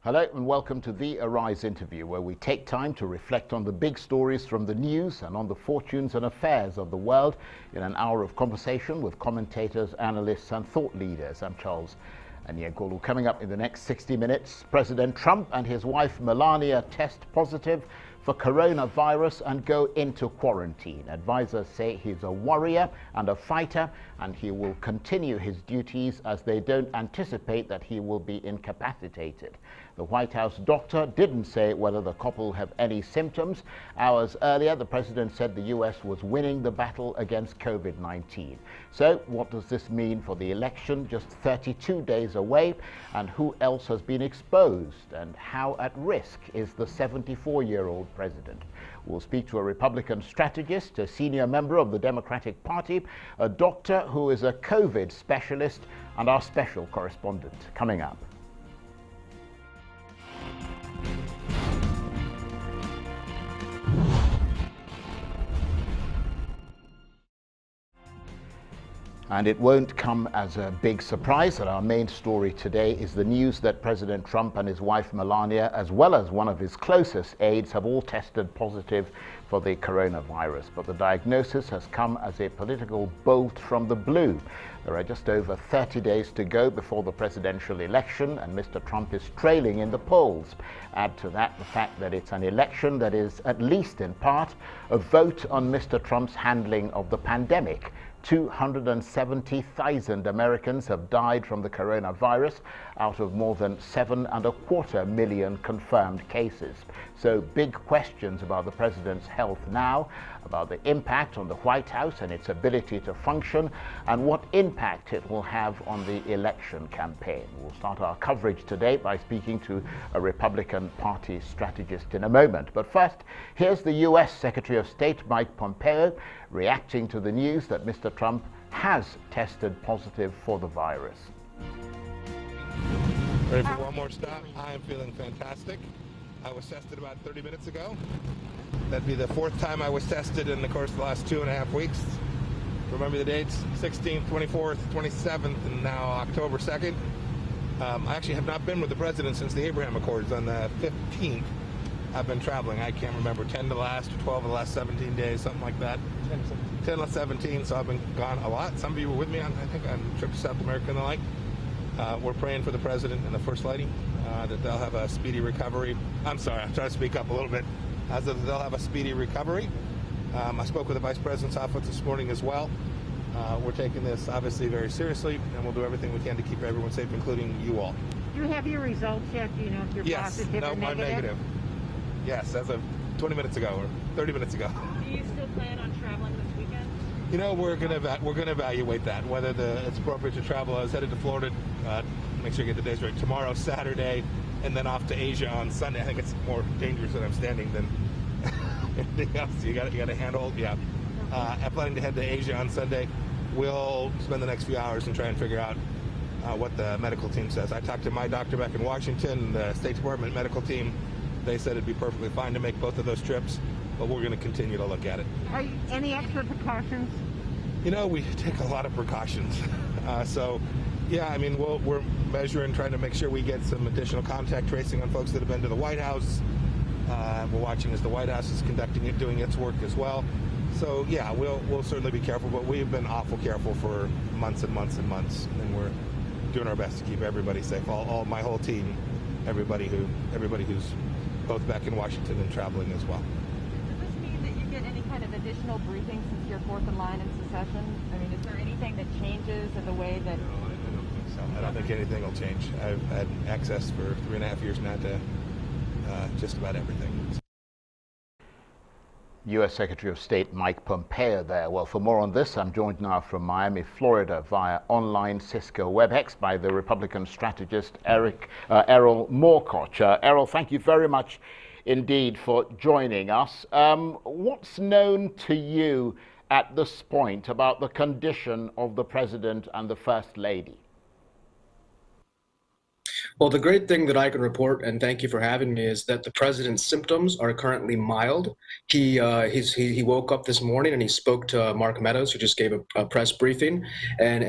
Hello and welcome to the Arise interview, where we take time to reflect on the big stories from the news and on the fortunes and affairs of the world in an hour of conversation with commentators, analysts and thought leaders. I'm Charles Anyegolu. Coming up in the next 60 minutes, President Trump and his wife Melania test positive for coronavirus and go into quarantine. Advisors say he's a warrior and a fighter, and he will continue his duties as they don't anticipate that he will be incapacitated. The White House doctor didn't say whether the couple have any symptoms. Hours earlier, the president said the U.S. was winning the battle against COVID-19. So what does this mean for the election just 32 days away? And who else has been exposed? And how at risk is the 74-year-old president? We'll speak to a Republican strategist, a senior member of the Democratic Party, a doctor who is a COVID specialist, and our special correspondent. Coming up. And it won't come as a big surprise that our main story today is the news that President Trump and his wife Melania, as well as one of his closest aides, have all tested positive for the coronavirus. But the diagnosis has come as a political bolt from the blue. There are just over 30 days to go before the presidential election, and Mr. Trump is trailing in the polls. Add to that the fact that it's an election that is, at least in part, a vote on Mr. Trump's handling of the pandemic. 270,000 Americans have died from the coronavirus out of more than 7.25 million confirmed cases. So big questions about the president's health now, about the impact on the White House and its ability to function, and what impact it will have on the election campaign. We'll start our coverage today by speaking to a Republican Party strategist in a moment. But first, here's the U.S. Secretary of State Mike Pompeo reacting to the news that Mr. Trump has tested positive for the virus. Ready for one more stop? I am feeling fantastic. I was tested about 30 minutes ago. That'd be the fourth time I was tested in the course of the last 2.5 weeks. Remember the dates? 16th, 24th, 27th, and now October 2nd. I actually have not been with the president since the Abraham Accords on the 15th. I've been traveling. I can't remember, 10 of the last, or 12 of the last 17 days, something like that. 10 of 17, so I've been gone a lot. Some of you were with me on, I think, on trips to South America and the like. We're praying for the president and the first lady, that they'll have a speedy recovery. I'm sorry, I'm trying to speak up a little bit. That they'll have a speedy recovery. I spoke with the vice president's office this morning as well. We're taking this obviously very seriously, and we'll do everything we can to keep everyone safe, including you all. Do you have your results yet? Do you know if you're positive or negative? Yes, no, I'm negative. Yes, as of 20 minutes ago or 30 minutes ago. Do you still plan on traveling this weekend? You know, we're gonna evaluate that, whether it's appropriate to travel. I was headed to Florida, make sure you get the days right, tomorrow, Saturday, and then off to Asia on Sunday. I think it's more dangerous that I'm standing than anything else. You got to handle, yeah. I'm planning to head to Asia on Sunday. We'll spend the next few hours and try and figure out what the medical team says. I talked to my doctor back in Washington, the State Department medical team. They said it'd be perfectly fine to make both of those trips, but we're going to continue to look at it. Any extra precautions? You know, we take a lot of precautions. So, yeah, I mean, we're measuring, trying to make sure we get some additional contact tracing on folks that have been to the White House. We're watching as the White House is doing its work as well. So, yeah, we'll certainly be careful, but we've been awful careful for months and months and months, and we're doing our best to keep everybody safe. All my whole team, everybody who's both back in Washington and traveling as well. Does this mean that you get any kind of additional briefing since you're fourth in line in succession? I mean, is there anything that changes in the way that... No, I don't think so. I don't think anything will change. I've had access for 3.5 years now to just about everything. U.S. Secretary of State Mike Pompeo there. Well, for more on this, I'm joined now from Miami, Florida, via online Cisco WebEx by the Republican strategist Erol Morkoc. Erol, thank you very much indeed for joining us. What's known to you at this point about the condition of the president and the first lady? Well, the great thing that I can report, and thank you for having me, is that the president's symptoms are currently mild. He woke up this morning and he spoke to Mark Meadows, who just gave a press briefing, and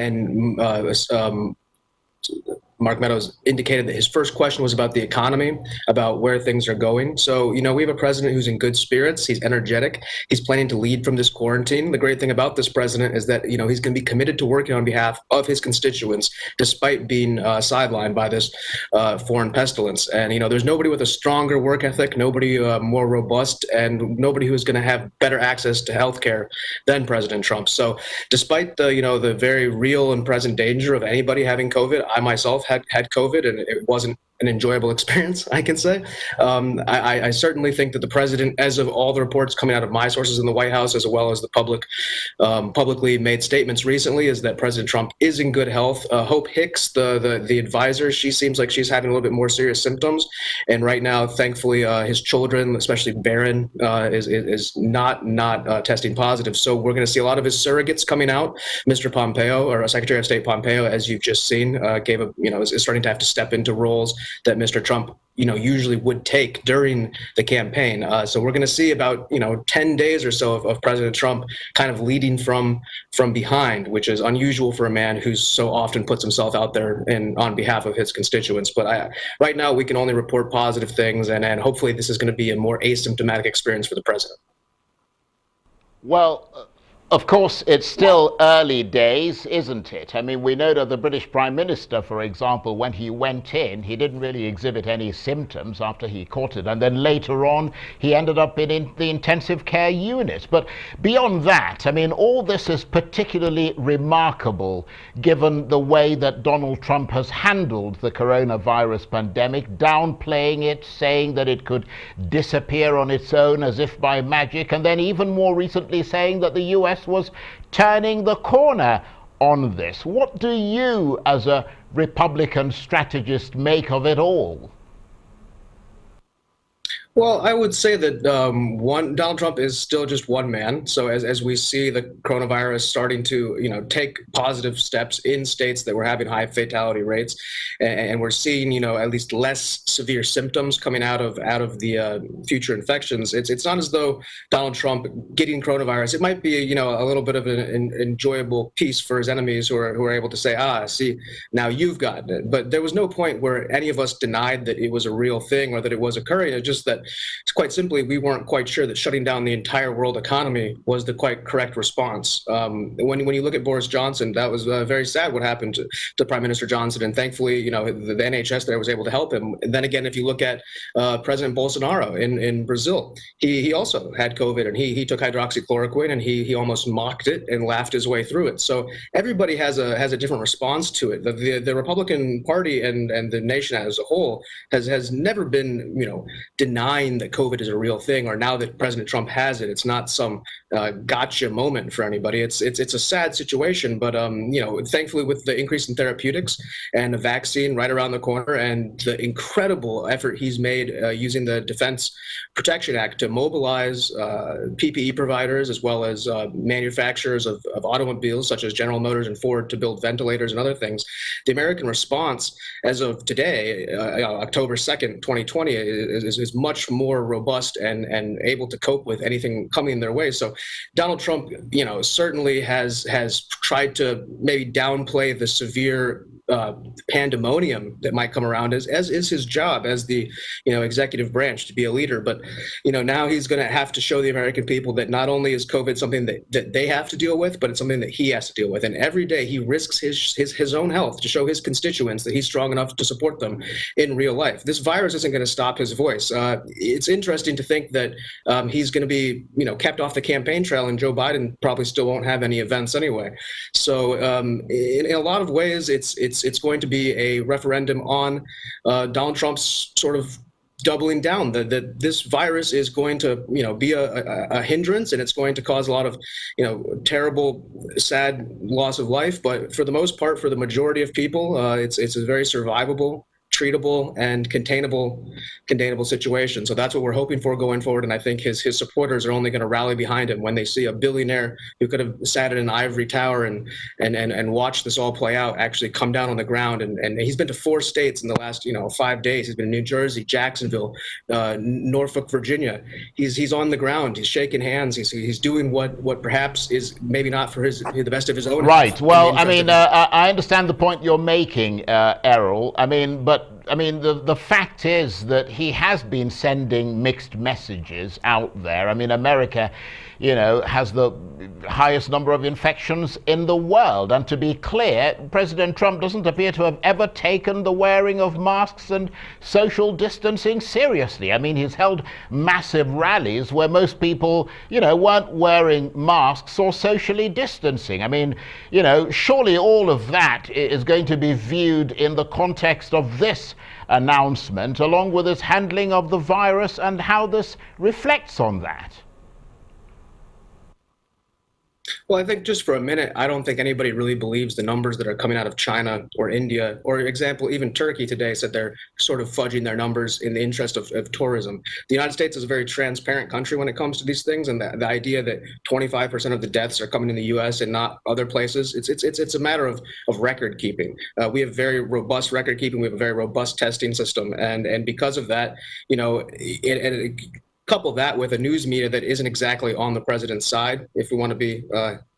Mark Meadows indicated that his first question was about the economy, about where things are going. So, we have a president who's in good spirits. He's energetic. He's planning to lead from this quarantine. The great thing about this president is that, he's going to be committed to working on behalf of his constituents, despite being sidelined by this foreign pestilence. And, there's nobody with a stronger work ethic, nobody more robust, and nobody who is going to have better access to health care than President Trump. So despite the very real and present danger of anybody having COVID, I myself had COVID, and it wasn't an enjoyable experience, I can say. I certainly think that the president, as of all the reports coming out of my sources in the White House, as well as the publicly made statements recently, is that President Trump is in good health. Hope Hicks, the advisor, she seems like she's having a little bit more serious symptoms. And right now, thankfully, his children, especially Barron, is not testing positive. So we're going to see a lot of his surrogates coming out. Mr. Pompeo, or Secretary of State Pompeo, as you've just seen, is starting to have to step into roles that Mr. Trump, usually would take during the campaign. So we're going to see about, 10 days or so of President Trump kind of leading from behind, which is unusual for a man who's so often puts himself out there on behalf of his constituents. But right now, we can only report positive things, and hopefully this is going to be a more asymptomatic experience for the president. Well, of course, it's still early days, isn't it? I mean, we know that the British Prime Minister, for example, when he went in, he didn't really exhibit any symptoms after he caught it. And then later on, he ended up in the intensive care unit. But beyond that, I mean, all this is particularly remarkable given the way that Donald Trump has handled the coronavirus pandemic, downplaying it, saying that it could disappear on its own as if by magic, and then even more recently saying that the US was turning the corner on this. What do you, as a Republican strategist, make of it all? Well, I would say that Donald Trump is still just one man. So as we see the coronavirus starting to, take positive steps in states that were having high fatality rates, and we're seeing, at least less severe symptoms coming out of the future infections. It's not as though Donald Trump getting coronavirus, it might be, a little bit of an enjoyable piece for his enemies who are able to say, see, now you've gotten it. But there was no point where any of us denied that it was a real thing or that it was occurring. It's just that quite simply, we weren't quite sure that shutting down the entire world economy was the quite correct response. When you look at Boris Johnson, that was very sad what happened to Prime Minister Johnson, and thankfully, the NHS there was able to help him. And then again, if you look at President Bolsonaro in Brazil, he also had COVID, and he took hydroxychloroquine, and he almost mocked it and laughed his way through it. So everybody has a different response to it. The Republican Party and the nation as a whole has never been denying that COVID is a real thing, or now that President Trump has it, it's not some gotcha moment for anybody. It's a sad situation, but thankfully with the increase in therapeutics and a vaccine right around the corner, and the incredible effort he's made using the Defense Protection Act to mobilize PPE providers as well as manufacturers of automobiles such as General Motors and Ford to build ventilators and other things, the American response as of today, October 2nd, 2020, is much more robust and able to cope with anything coming their way. So Donald Trump, certainly has tried to maybe downplay the severe pandemonium that might come around, as is his job as the executive branch, to be a leader. But now he's going to have to show the American people that not only is COVID something that they have to deal with, but it's something that he has to deal with. And every day he risks his own health to show his constituents that he's strong enough to support them in real life. This virus isn't going to stop his voice. It's interesting to think that he's going to be kept off the campaign trail, and Joe Biden probably still won't have any events anyway. So in a lot of ways, it's going to be a referendum on Donald Trump's sort of doubling down that this virus is going to be a hindrance, and it's going to cause a lot of terrible, sad loss of life. But for the most part, for the majority of people, it's a very survivable treatable and containable situation. So that's what we're hoping for going forward. And I think his supporters are only going to rally behind him when they see a billionaire who could have sat in an ivory tower and watched this all play out actually come down on the ground. And he's been to 4 states in the last 5 days. He's been in New Jersey, Jacksonville, Norfolk, Virginia. He's on the ground. He's shaking hands. He's doing what perhaps is maybe not for the best of his own. Right. Well, I mean, I understand the point you're making, Erol. The fact is that he has been sending mixed messages out there. I mean, America, has the highest number of infections in the world. And to be clear, President Trump doesn't appear to have ever taken the wearing of masks and social distancing seriously. I mean, he's held massive rallies where most people, weren't wearing masks or socially distancing. I mean, surely all of that is going to be viewed in the context of this announcement, along with his handling of the virus and how this reflects on that. Well, I think just for a minute, I don't think anybody really believes the numbers that are coming out of China or India, or example, even Turkey today said they're sort of fudging their numbers in the interest of tourism. The United States is a very transparent country when it comes to these things, and the idea that 25% of the deaths are coming in the U.S. and not other places, it's a matter of record keeping. We have very robust record keeping. We have a very robust testing system, and because of that, couple that with a news media that isn't exactly on the president's side, if we want to be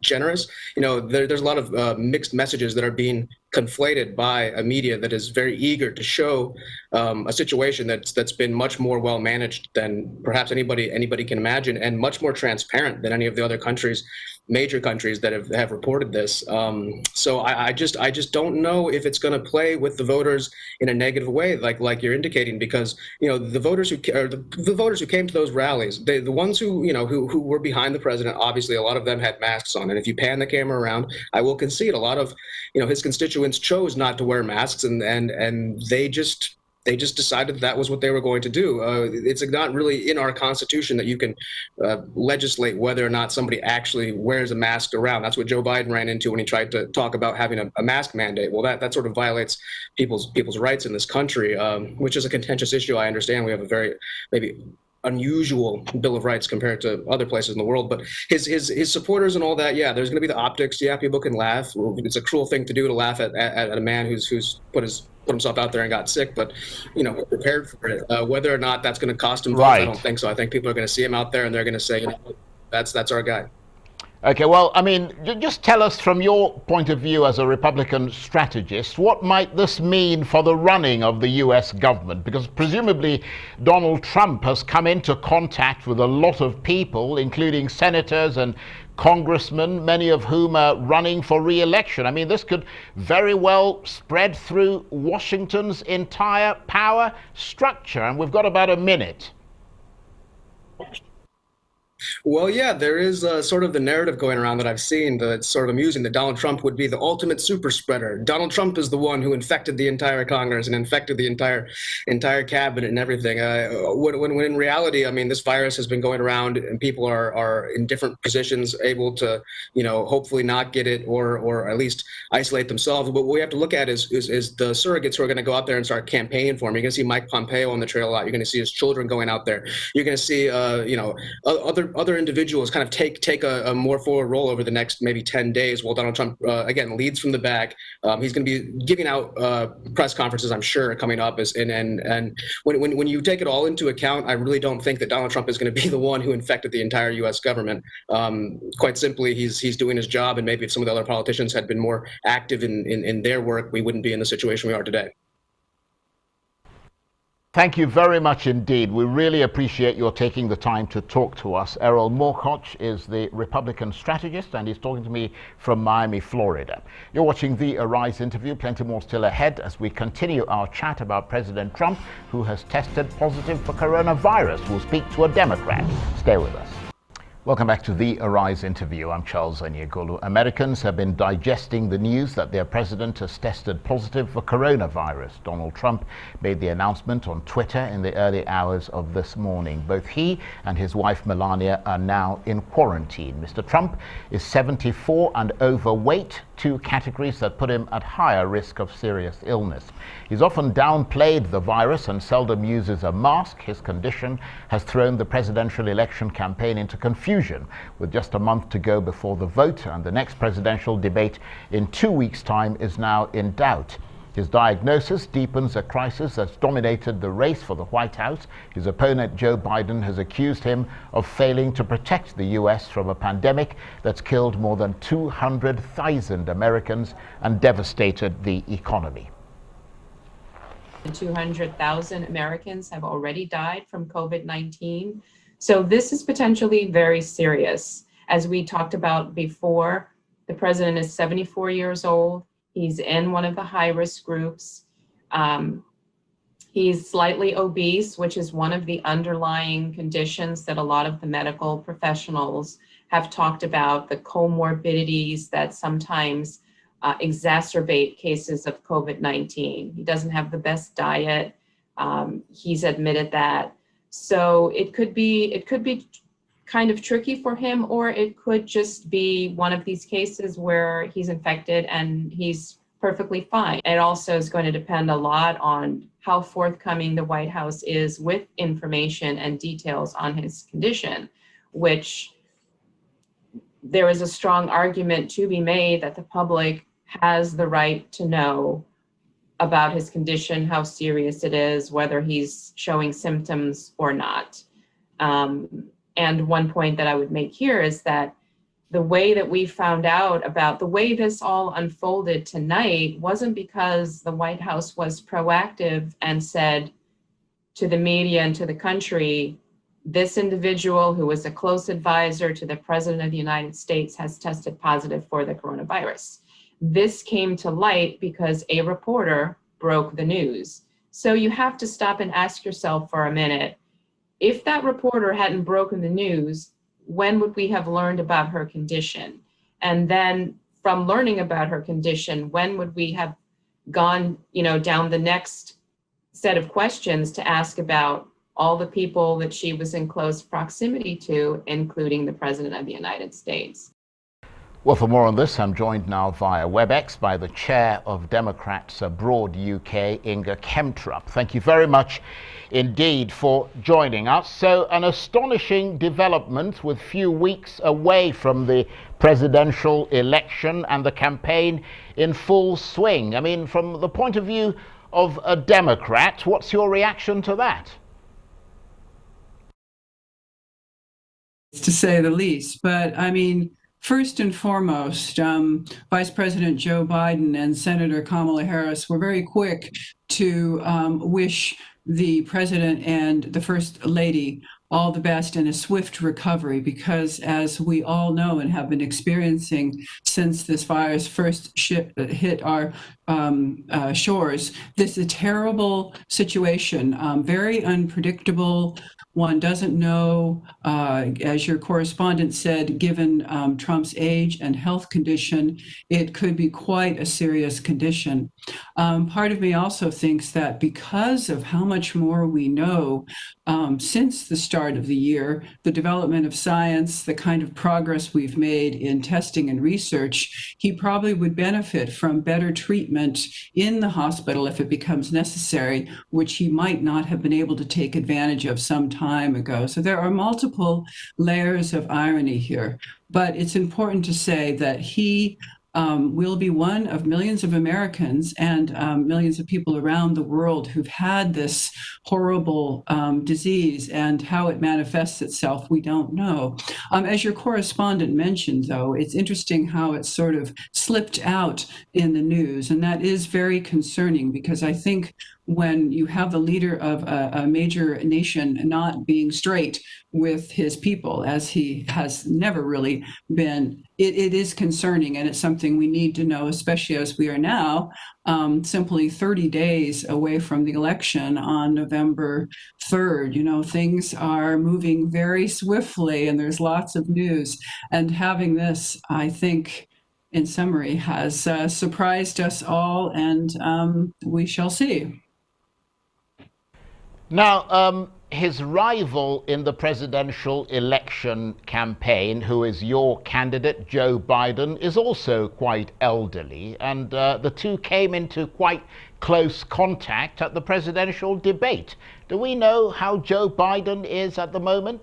generous, there's a lot of mixed messages that are being conflated by a media that is very eager to show a situation that's been much more well managed than perhaps anybody can imagine, and much more transparent than any of the other major countries that have reported this. So I just don't know if it's going to play with the voters in a negative way, like you're indicating, because the voters who came to those rallies, the ones who were behind the president, obviously a lot of them had masks on, and if you pan the camera around, I will concede a lot of his constituents chose not to wear masks, and they just decided that was what they were going to do. It's not really in our Constitution that you can legislate whether or not somebody actually wears a mask around. That's what Joe Biden ran into when he tried to talk about having a mask mandate. Well, that sort of violates people's rights in this country, which is a contentious issue. I understand we have a very maybe unusual Bill of Rights compared to other places in the world, but his supporters and all that, yeah, there's going to be the optics. Yeah, people can laugh. It's a cruel thing to do, to laugh at a man who's put himself out there and got sick, but prepared for it. Whether or not that's going to cost him votes, I don't think so. I think people are going to see him out there and they're going to say, that's our guy. Okay, well, I mean, just tell us from your point of view as a Republican strategist, what might this mean for the running of the US government? Because presumably Donald Trump has come into contact with a lot of people, including senators and congressmen, many of whom are running for re-election. I mean, this could very well spread through Washington's entire power structure, and we've got about a minute. Well, yeah, there is sort of the narrative going around that I've seen that's sort of amusing, that Donald Trump would be the ultimate super spreader. Donald Trump is the one who infected the entire Congress and infected the entire cabinet and everything. When in reality, I mean, this virus has been going around and people are in different positions, able to, hopefully not get it or at least isolate themselves. But what we have to look at is the surrogates who are going to go out there and start campaigning for him. You're going to see Mike Pompeo on the trail a lot. You're going to see his children going out there. You're going to see, other individuals kind of take a more forward role over the next maybe 10 days while Donald Trump, again, leads from the back. He's going to be giving out press conferences, I'm sure, coming up. And when you take it all into account, I really don't think that Donald Trump is going to be the one who infected the entire U.S. government. Quite simply, he's doing his job, and maybe if some of the other politicians had been more active in their work, we wouldn't be in the situation we are today. Thank you very much indeed. We really appreciate your taking the time to talk to us. Erol Morkoc is the Republican strategist, and he's talking to me from Miami, Florida. You're watching the Arise interview. Plenty more still ahead as we continue our chat about President Trump, who has tested positive for coronavirus. We'll speak to a Democrat. Stay with us. Welcome back to the Arise interview. I'm Charles Onyegolu. Americans have been digesting the news that their president has tested positive for coronavirus. Donald Trump made the announcement on Twitter in the early hours of this morning. Both he and his wife Melania are now in quarantine. Mr. Trump is 74 and overweight, two categories that put him at higher risk of serious illness. He's often downplayed the virus and seldom uses a mask. His condition has thrown the presidential election campaign into confusion, with just a month to go before the vote, and the next presidential debate in 2 weeks' time is now in doubt. His diagnosis deepens a crisis that's dominated the race for the White House. His opponent, Joe Biden, has accused him of failing to protect the U.S. from a pandemic that's killed more than 200,000 Americans and devastated the economy. 200,000 Americans have already died from COVID-19. So this is potentially very serious. As we talked about before, the president is 74 years old. He's in one of the high-risk groups. He's slightly obese, which is one of the underlying conditions that a lot of the medical professionals have talked about, the comorbidities that sometimes exacerbate cases of COVID-19. He doesn't have the best diet. He's admitted that. So it could be kind of tricky for him, or it could just be one of these cases where he's infected and he's perfectly fine. It also is going to depend a lot on how forthcoming the White House is with information and details on his condition, which there is a strong argument to be made that the public has the right to know about his condition, how serious it is, whether he's showing symptoms or not. And one point that I would make here is that the way that we found out about the way this all unfolded tonight wasn't because the White House was proactive and said to the media and to the country, this individual who was a close advisor to the President of the United States has tested positive for the coronavirus. This came to light because a reporter broke the news. So you have to stop and ask yourself for a minute, if that reporter hadn't broken the news, when would we have learned about her condition? And then from learning about her condition, when would we have gone, down the next set of questions to ask about all the people that she was in close proximity to, including the President of the United States? Well, for more on this, I'm joined now via WebEx by the chair of Democrats Abroad UK, Inge Kjemtrup. Thank you very much indeed for joining us. So an astonishing development with few weeks away from the presidential election and the campaign in full swing. I mean, from the point of view of a Democrat, what's your reaction to that? To say the least, but I mean, first and foremost, Vice President Joe Biden and Senator Kamala Harris were very quick to wish the president and the First Lady all the best and a swift recovery, because as we all know and have been experiencing since this virus first hit our shores, this is a terrible situation, very unpredictable. One doesn't know, as your correspondent said, given Trump's age and health condition, it could be quite a serious condition. Part of me also thinks that because of how much more we know since the start of the year, the development of science, the kind of progress we've made in testing and research, he probably would benefit from better treatment in the hospital if it becomes necessary, which he might not have been able to take advantage of some time ago. So there are multiple layers of irony here, but it's important to say that he will be one of millions of Americans and millions of people around the world who've had this horrible disease, and how it manifests itself, we don't know. As your correspondent mentioned, though, it's interesting how it sort of slipped out in the news, and that is very concerning, because I think when you have the leader of a major nation not being straight with his people, as he has never really been, it is concerning, and it's something we need to know, especially as we are now simply 30 days away from the election on November 3rd. You know, things are moving very swiftly, and there's lots of news. And having this, I think, in summary, has surprised us all, and we shall see. Now, his rival in the presidential election campaign, who is your candidate, Joe Biden, is also quite elderly, and the two came into quite close contact at the presidential debate. Do we know how Joe Biden is at the moment?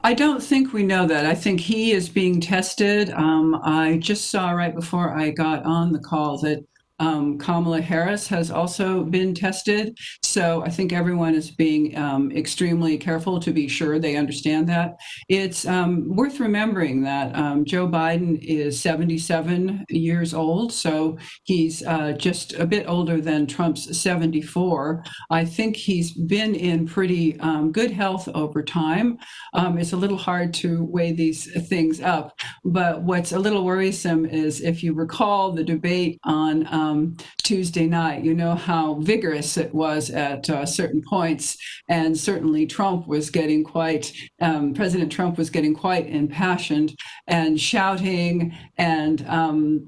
I don't think we know that. I think he is being tested. I just saw right before I got on the call that Kamala Harris has also been tested. So I think everyone is being extremely careful to be sure they understand that. It's worth remembering that Joe Biden is 77 years old, so he's just a bit older than Trump's 74. I think he's been in pretty good health over time. It's a little hard to weigh these things up, but what's a little worrisome is if you recall the debate on Tuesday night, you know how vigorous it was at certain points, and certainly President Trump was getting quite impassioned and shouting and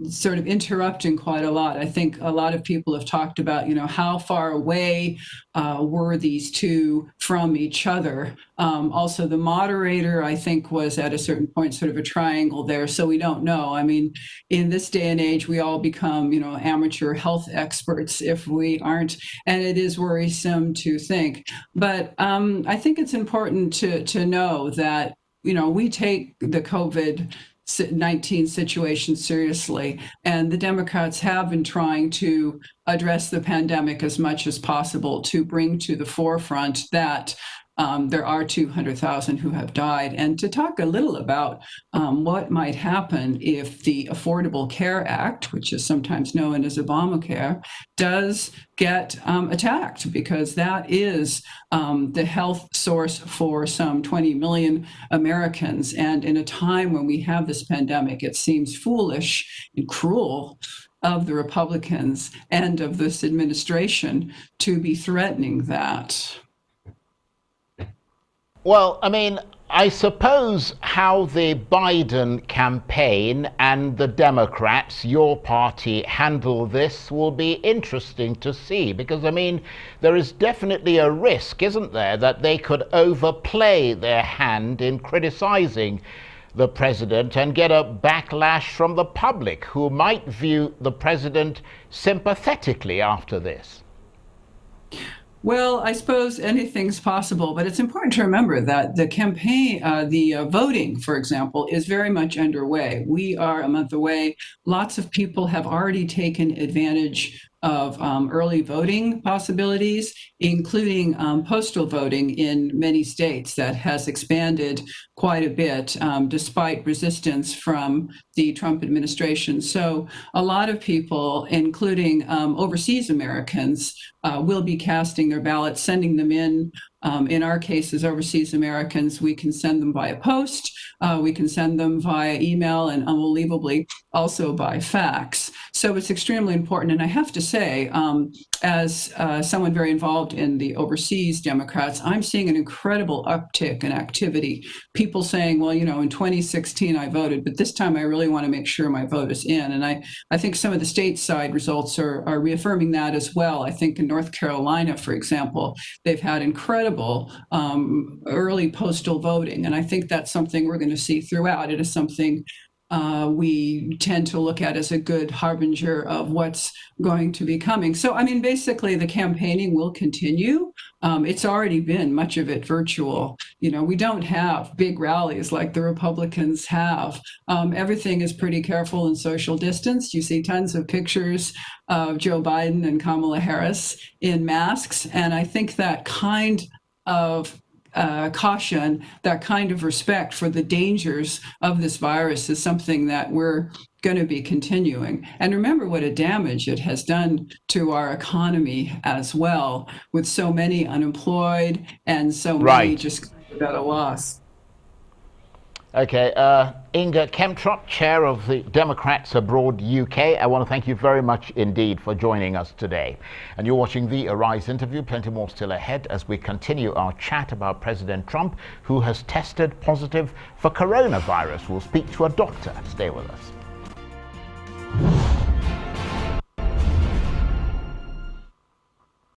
sort of interrupting quite a lot. I think a lot of people have talked about, how far away were these two from each other. Also, the moderator, I think, was at a certain point sort of a triangle there, so we don't know. I mean, in this day and age, we all become, amateur health experts if we aren't, and it is worrisome to think. But I think it's important to know that, we take the COVID-19 situation seriously, and the Democrats have been trying to address the pandemic as much as possible to bring to the forefront that there are 200,000 who have died, and to talk a little about what might happen if the Affordable Care Act, which is sometimes known as Obamacare, does get attacked, because that is the health source for some 20 million Americans. And in a time when we have this pandemic, it seems foolish and cruel of the Republicans and of this administration to be threatening that. Well, I mean, I suppose how the Biden campaign and the Democrats, your party, handle this will be interesting to see, because, I mean, there is definitely a risk, isn't there, that they could overplay their hand in criticizing the president and get a backlash from the public, who might view the president sympathetically after this. Well, I suppose anything's possible, but it's important to remember that the campaign, the voting, for example, is very much underway. We are a month away. Lots of people have already taken advantage of early voting possibilities, including postal voting in many states that has expanded quite a bit despite resistance from the Trump administration. So a lot of people, including overseas Americans, will be casting their ballots, sending them in. In our case, as overseas Americans, we can send them via post, we can send them via email, and unbelievably also by fax. So it's extremely important. And I have to say, as someone very involved in the overseas Democrats, I'm seeing an incredible uptick in activity. People saying, well, in 2016 I voted, but this time I really want to make sure my vote is in. And I think some of the stateside results are reaffirming that as well. I think in North Carolina, for example, they've had incredible early postal voting. And I think that's something we're going to see throughout. It is something we tend to look at as a good harbinger of what's going to be coming. So, I mean, basically the campaigning will continue. It's already been much of it virtual. We don't have big rallies like the Republicans have. Everything is pretty careful and social distance. You see tons of pictures of Joe Biden and Kamala Harris in masks. And I think that kind of caution, that kind of respect for the dangers of this virus is something that we're going to be continuing. And remember what a damage it has done to our economy as well, with so many unemployed and so many just at a loss. Okay, Inge Kjemtrup, chair of the Democrats Abroad UK, I want to thank you very much indeed for joining us today. And you're watching the Arise interview. Plenty more still ahead as we continue our chat about President Trump, who has tested positive for coronavirus. We'll speak to a doctor. Stay with us.